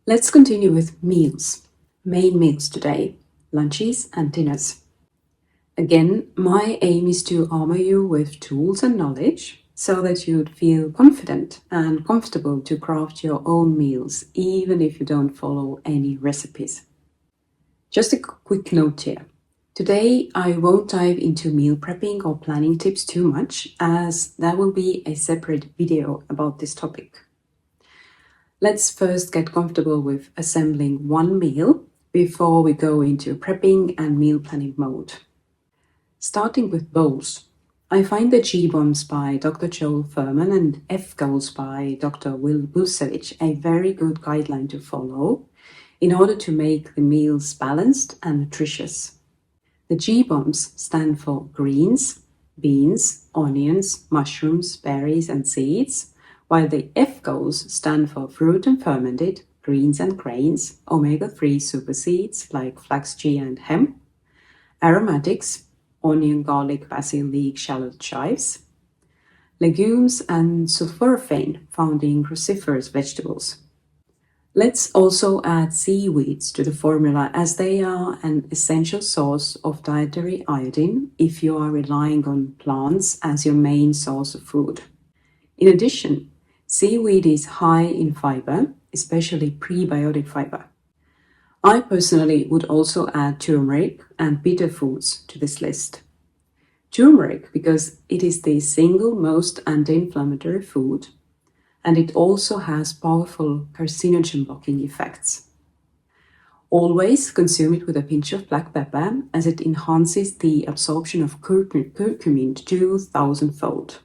Let's continue with meals. Main meals today, lunches and dinners. Again, my aim is to armor you with tools and knowledge so that you'd feel confident and comfortable to craft your own meals, even if you don't follow any recipes. Just a quick note here. Today, I won't dive into meal prepping or planning tips too much, as there will be a separate video about this topic. Let's first get comfortable with assembling one meal before we go into prepping and meal planning mode. Starting with bowls, I find the GBOMBS by Dr. Joel Fuhrman and F-GOALS by Dr. Will Bulsiewicz a very good guideline to follow in order to make the meals balanced and nutritious. The GBOMBS stand for greens, beans, onions, mushrooms, berries, and seeds, while the F-GOALS stand for fruit and fermented, greens and grains, omega-3 superseeds like flax, chia, and hemp, aromatics, onion, garlic, basil, leek, shallot, chives, legumes, and sulforaphane found in cruciferous vegetables. Let's also add seaweeds to the formula, as they are an essential source of dietary iodine if you are relying on plants as your main source of food. In addition, seaweed is high in fiber, especially prebiotic fiber. I personally would also add turmeric and bitter foods to this list. Turmeric because it is the single most anti-inflammatory food, and it also has powerful carcinogen blocking effects. Always consume it with a pinch of black pepper, as it enhances the absorption of curcumin 2,000-fold.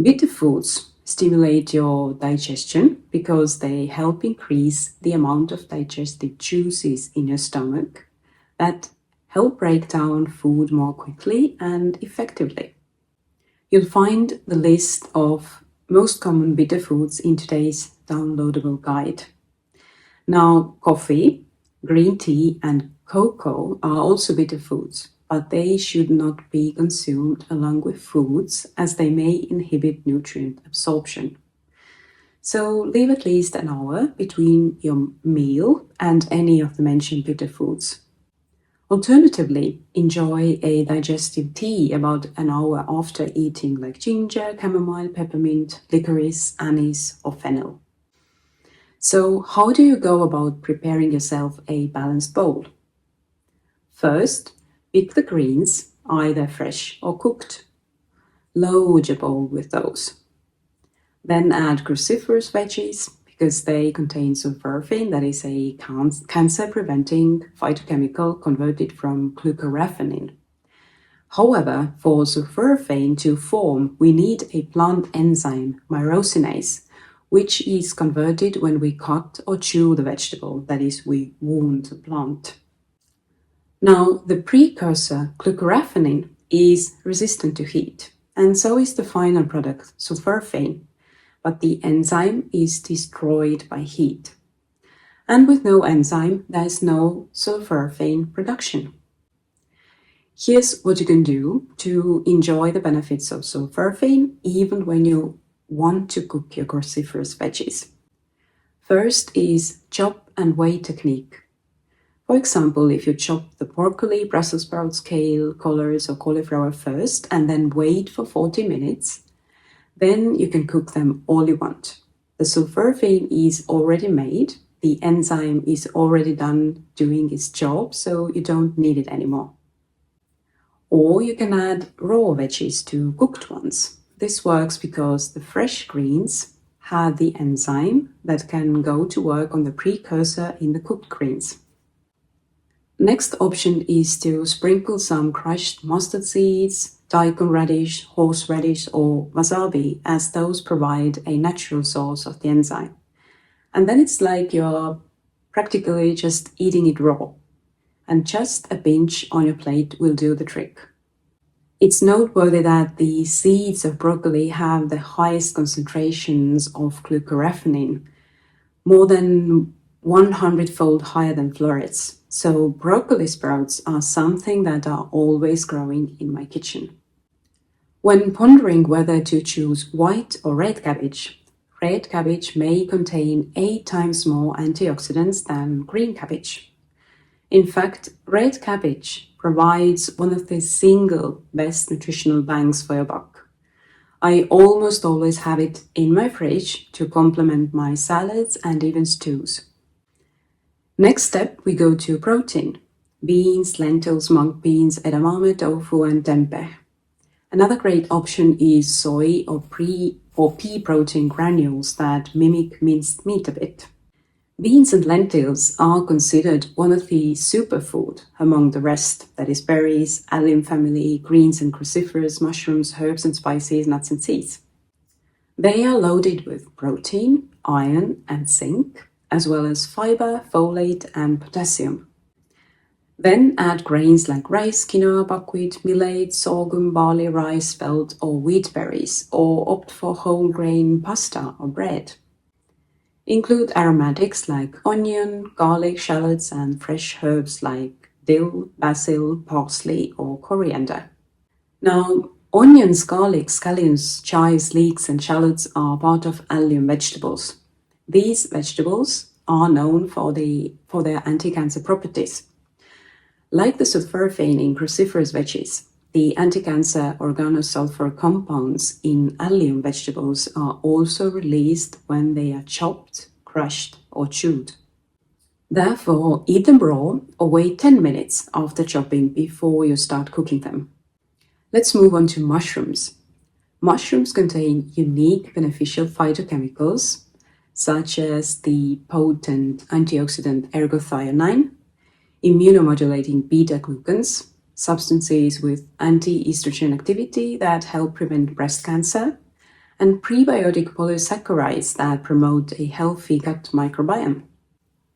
Bitter foods stimulate your digestion because they help increase the amount of digestive juices in your stomach that help break down food more quickly and effectively. You'll find the list of most common bitter foods in today's downloadable guide. Now, coffee, green tea, and cocoa are also bitter foods, but they should not be consumed along with foods, as they may inhibit nutrient absorption. So leave at least an hour between your meal and any of the mentioned bitter foods. Alternatively, enjoy a digestive tea about an hour after eating, like ginger, chamomile, peppermint, licorice, anise, or fennel. So how do you go about preparing yourself a balanced bowl? First, pick the greens, either fresh or cooked. Load your bowl with those. Then add cruciferous veggies, because they contain sulforaphane, that is a cancer-preventing phytochemical converted from glucoraphanin. However, for sulforaphane to form, we need a plant enzyme, myrosinase, which is converted when we cut or chew the vegetable, that is, we wound the plant. Now, the precursor, glucoraphanin, is resistant to heat, and so is the final product, sulforaphane, but the enzyme is destroyed by heat. And with no enzyme, there is no sulforaphane production. Here's what you can do to enjoy the benefits of sulforaphane even when you want to cook your cruciferous veggies. First is chop and wait technique. For example, if you chop the broccoli, Brussels sprouts, kale, collards, or cauliflower first and then wait for 40 minutes, then you can cook them all you want. The sulforaphane is already made, the enzyme is already done doing its job, so you don't need it anymore. Or you can add raw veggies to cooked ones. This works because the fresh greens have the enzyme that can go to work on the precursor in the cooked greens. Next option is to sprinkle some crushed mustard seeds, daikon radish, horseradish, or wasabi, as those provide a natural source of the enzyme. And then it's like you're practically just eating it raw, and just a pinch on your plate will do the trick. It's noteworthy that the seeds of broccoli have the highest concentrations of glucoraphanin, more than 100-fold higher than florets. So broccoli sprouts are something that are always growing in my kitchen. When pondering whether to choose white or red cabbage, red cabbage may contain 8 times more antioxidants than green cabbage. In fact, red cabbage provides one of the single best nutritional bangs for your buck. I almost always have it in my fridge to complement my salads and even stews. Next step, we go to protein. Beans, lentils, mung beans, edamame, tofu and tempeh. Another great option is soy or pea protein granules that mimic minced meat a bit. Beans and lentils are considered one of the superfood among the rest, that is berries, allium family, greens and cruciferous, mushrooms, herbs and spices, nuts and seeds. They are loaded with protein, iron and zinc, as well as fiber, folate and potassium. Then add grains like rice, quinoa, buckwheat, millet, sorghum, barley, rice, spelt or wheat berries, or opt for whole grain pasta or bread. Include aromatics like onion, garlic, shallots, and fresh herbs like dill, basil, parsley, or coriander. Now, onions, garlic, scallions, chives, leeks, and shallots are part of allium vegetables. These vegetables are known for their anti-cancer properties. Like the sulforaphane in cruciferous veggies, the anti-cancer organosulfur compounds in allium vegetables are also released when they are chopped, crushed, or chewed. Therefore, eat them raw or wait 10 minutes after chopping before you start cooking them. Let's move on to mushrooms. Mushrooms contain unique beneficial phytochemicals, such as the potent antioxidant ergothioneine, immunomodulating beta-glucans, substances with anti-estrogen activity that help prevent breast cancer, and prebiotic polysaccharides that promote a healthy gut microbiome.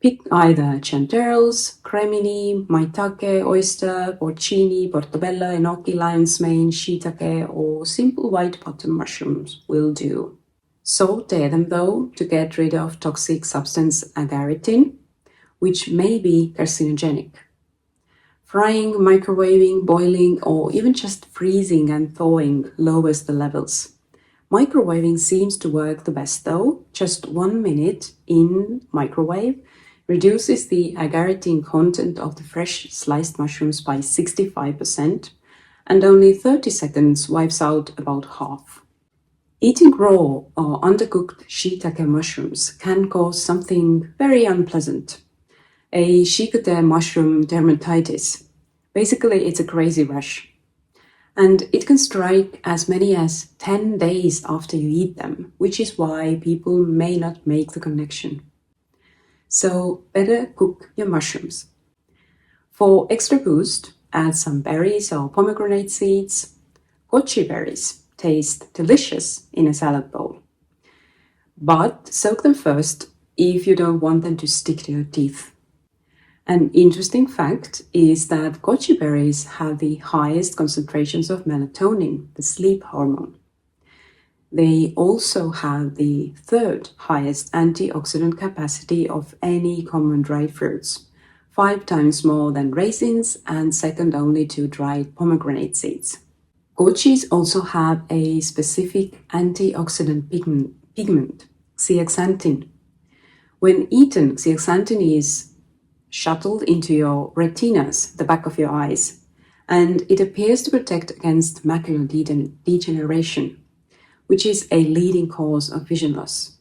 Pick either chanterelles, cremini, maitake, oyster, porcini, portobello, enoki, lion's mane, shiitake, or simple white bottom mushrooms will do. Saute them though to get rid of toxic substance agaritin, which may be carcinogenic. Frying, microwaving, boiling, or even just freezing and thawing lowers the levels. Microwaving seems to work the best though. Just 1 minute in microwave reduces the agaritin content of the fresh sliced mushrooms by 65%, and only 30 seconds wipes out about half. Eating raw or undercooked shiitake mushrooms can cause something very unpleasant. A shikote mushroom dermatitis. Basically, it's a crazy rash. And it can strike as many as 10 days after you eat them, which is why people may not make the connection. So better cook your mushrooms. For extra boost, add some berries or pomegranate seeds. Goji berries taste delicious in a salad bowl. But soak them first if you don't want them to stick to your teeth. An interesting fact is that goji berries have the highest concentrations of melatonin, the sleep hormone. They also have the third highest antioxidant capacity of any common dried fruits, 5 times more than raisins and second only to dried pomegranate seeds. Gojis also have a specific antioxidant pigment, zeaxanthin. When eaten, zeaxanthin is shuttled into your retinas, the back of your eyes, and it appears to protect against macular degeneration, which is a leading cause of vision loss.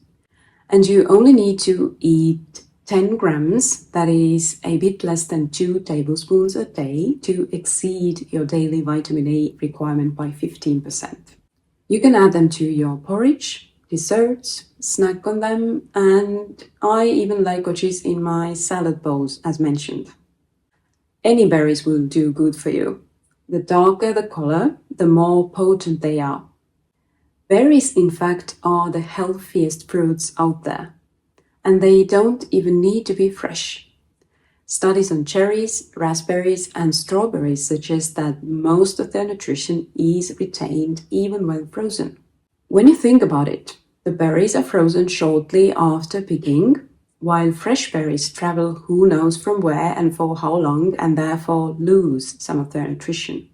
And you only need to eat 10 grams, that is a bit less than 2 tablespoons a day, to exceed your daily vitamin A requirement by 15%. You can add them to your porridge, desserts, snack on them, and I even like gojis in my salad bowls, as mentioned. Any berries will do good for you. The darker the color, the more potent they are. Berries, in fact, are the healthiest fruits out there, and they don't even need to be fresh. Studies on cherries, raspberries, and strawberries suggest that most of their nutrition is retained even when frozen. When you think about it, the berries are frozen shortly after picking, while fresh berries travel who knows from where and for how long, and therefore lose some of their nutrition.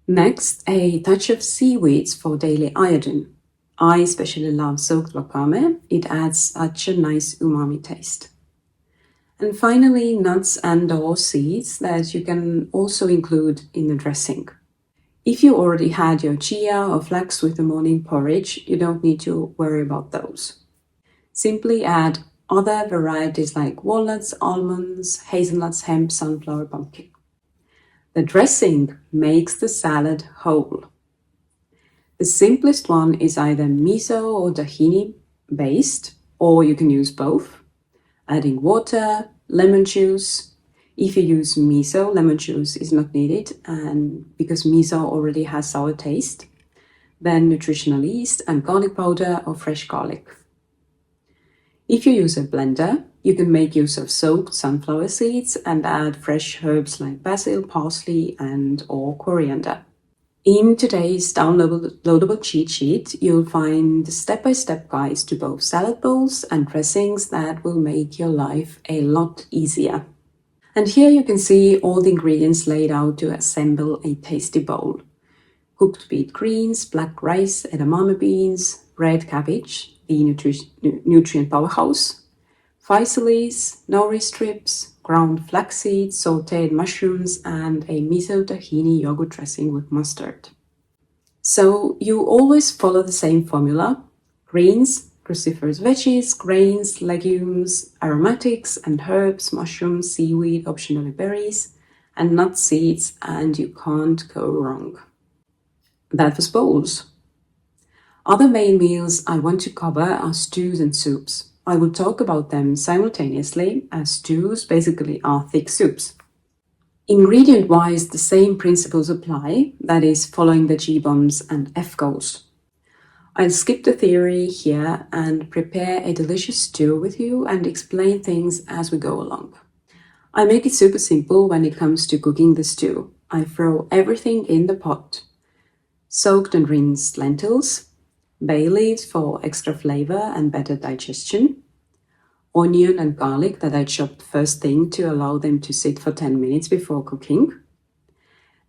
Next, a touch of seaweeds for daily iodine. I especially love soaked wakame. It adds such a nice umami taste. And finally, nuts and/or seeds that you can also include in the dressing. If you already had your chia or flax with the morning porridge, you don't need to worry about those. Simply add other varieties like walnuts, almonds, hazelnuts, hemp, sunflower, pumpkin. The dressing makes the salad whole. The simplest one is either miso or tahini based, or you can use both. Adding water, lemon juice. If you use miso, lemon juice is not needed, and because miso already has sour taste. Then nutritional yeast and garlic powder or fresh garlic. If you use a blender, you can make use of soaked sunflower seeds and add fresh herbs like basil, parsley, and/or coriander. In today's downloadable cheat sheet, you'll find step-by-step guides to both salad bowls and dressings that will make your life a lot easier. And here you can see all the ingredients laid out to assemble a tasty bowl. Cooked beet greens, black rice, edamame beans, red cabbage, the nutrient powerhouse, physalis, nori strips, ground flaxseed, sauteed mushrooms, and a miso tahini yogurt dressing with mustard. So you always follow the same formula: greens, cruciferous veggies, grains, legumes, aromatics and herbs, mushrooms, seaweed, optionally berries, and nut seeds, and you can't go wrong. That was bowls. Other main meals I want to cover are stews and soups. I will talk about them simultaneously, as stews basically are thick soups. Ingredient-wise, the same principles apply, that is, following the GBOMBS and F-GOALS. I'll skip the theory here and prepare a delicious stew with you and explain things as we go along. I make it super simple when it comes to cooking the stew. I throw everything in the pot. Soaked and rinsed lentils, bay leaves for extra flavor and better digestion, onion and garlic that I chopped first thing to allow them to sit for 10 minutes before cooking,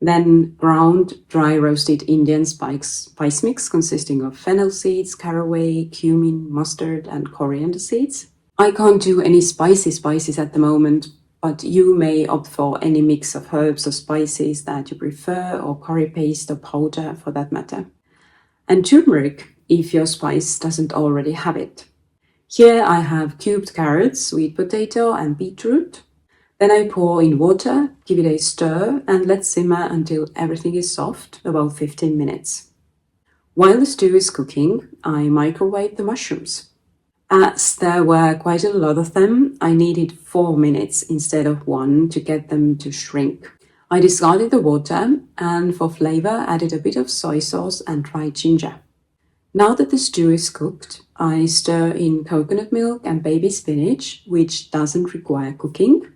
then ground dry roasted Indian spice mix consisting of fennel seeds, caraway, cumin, mustard, and coriander seeds. I can't do any spices at the moment, but you may opt for any mix of herbs or spices that you prefer, or curry paste or powder for that matter. And turmeric, if your spice doesn't already have it. Here I have cubed carrots, sweet potato, and beetroot. Then I pour in water, give it a stir, and let simmer until everything is soft, about 15 minutes. While the stew is cooking, I microwave the mushrooms. As there were quite a lot of them, I needed 4 minutes instead of 1 to get them to shrink. I discarded the water and for flavor added a bit of soy sauce and dried ginger. Now that the stew is cooked, I stir in coconut milk and baby spinach, which doesn't require cooking.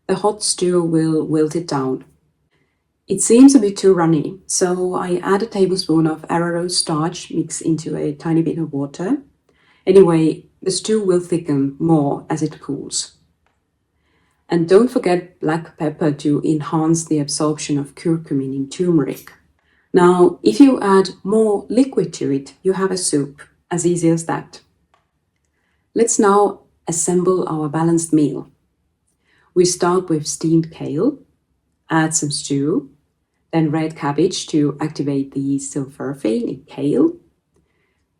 The hot stew will wilt it down. It seems a bit too runny, so I add a tablespoon of arrowroot starch mixed into a tiny bit of water. Anyway, the stew will thicken more as it cools. And don't forget black pepper to enhance the absorption of curcumin in turmeric. Now, if you add more liquid to it, you have a soup, as easy as that. Let's now assemble our balanced meal. We start with steamed kale, add some stew, then red cabbage to activate the sulforaphane in kale,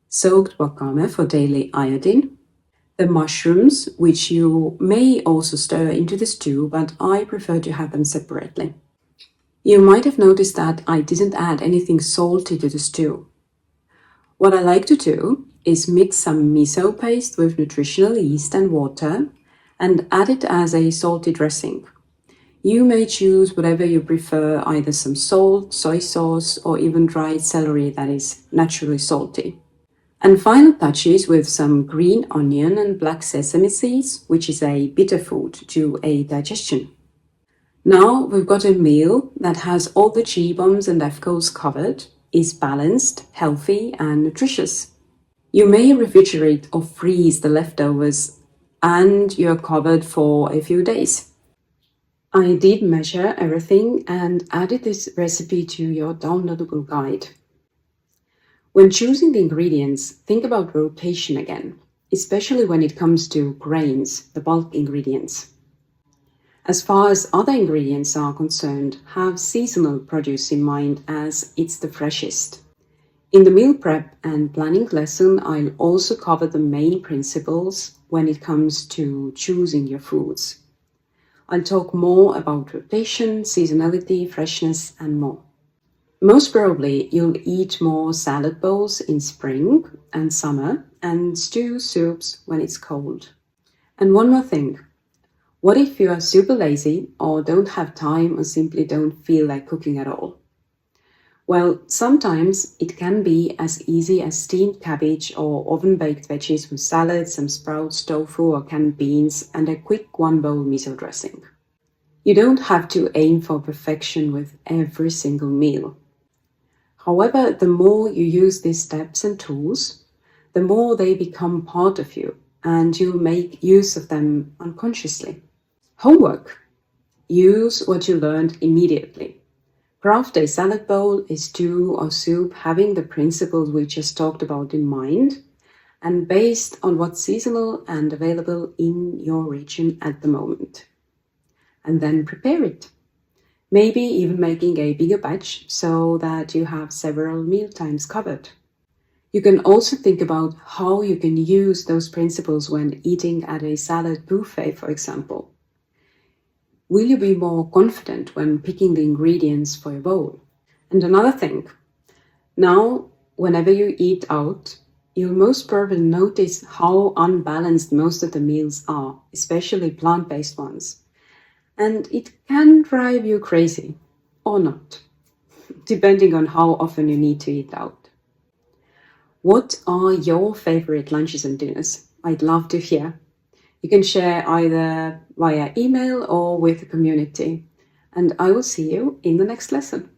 soaked wakame for daily iodine, the mushrooms, which you may also stir into the stew, but I prefer to have them separately. You might have noticed that I didn't add anything salty to the stew. What I like to do is mix some miso paste with nutritional yeast and water and add it as a salty dressing. You may choose whatever you prefer, either some salt, soy sauce, or even dried celery that is naturally salty. And final touches with some green onion and black sesame seeds, which is a bitter food to aid digestion. Now we've got a meal that has all the GBOMBS and F-GOALS covered, is balanced, healthy, and nutritious. You may refrigerate or freeze the leftovers, and you're covered for a few days. I did measure everything and added this recipe to your downloadable guide. When choosing the ingredients, think about rotation again, especially when it comes to grains, the bulk ingredients. As far as other ingredients are concerned, have seasonal produce in mind as it's the freshest. In the meal prep and planning lesson, I'll also cover the main principles when it comes to choosing your foods. I'll talk more about rotation, seasonality, freshness, and more. Most probably, you'll eat more salad bowls in spring and summer and stew soups when it's cold. And one more thing. What if you are super lazy or don't have time or simply don't feel like cooking at all? Well, sometimes it can be as easy as steamed cabbage or oven-baked veggies with salad, some sprouts, tofu or canned beans, and a quick one-bowl miso dressing. You don't have to aim for perfection with every single meal. However, the more you use these steps and tools, the more they become part of you, and you'll make use of them unconsciously. Homework. Use what you learned immediately. Craft a salad bowl, a stew or soup having the principles we just talked about in mind, and based on what's seasonal and available in your region at the moment. And then prepare it. Maybe even making a bigger batch so that you have several meal times covered. You can also think about how you can use those principles when eating at a salad buffet, for example. Will you be more confident when picking the ingredients for your bowl? And another thing, now whenever you eat out, you'll most probably notice how unbalanced most of the meals are, especially plant-based ones. And it can drive you crazy, or not, depending on how often you need to eat out. What are your favorite lunches and dinners? I'd love to hear. You can share either via email or with the community. And I will see you in the next lesson.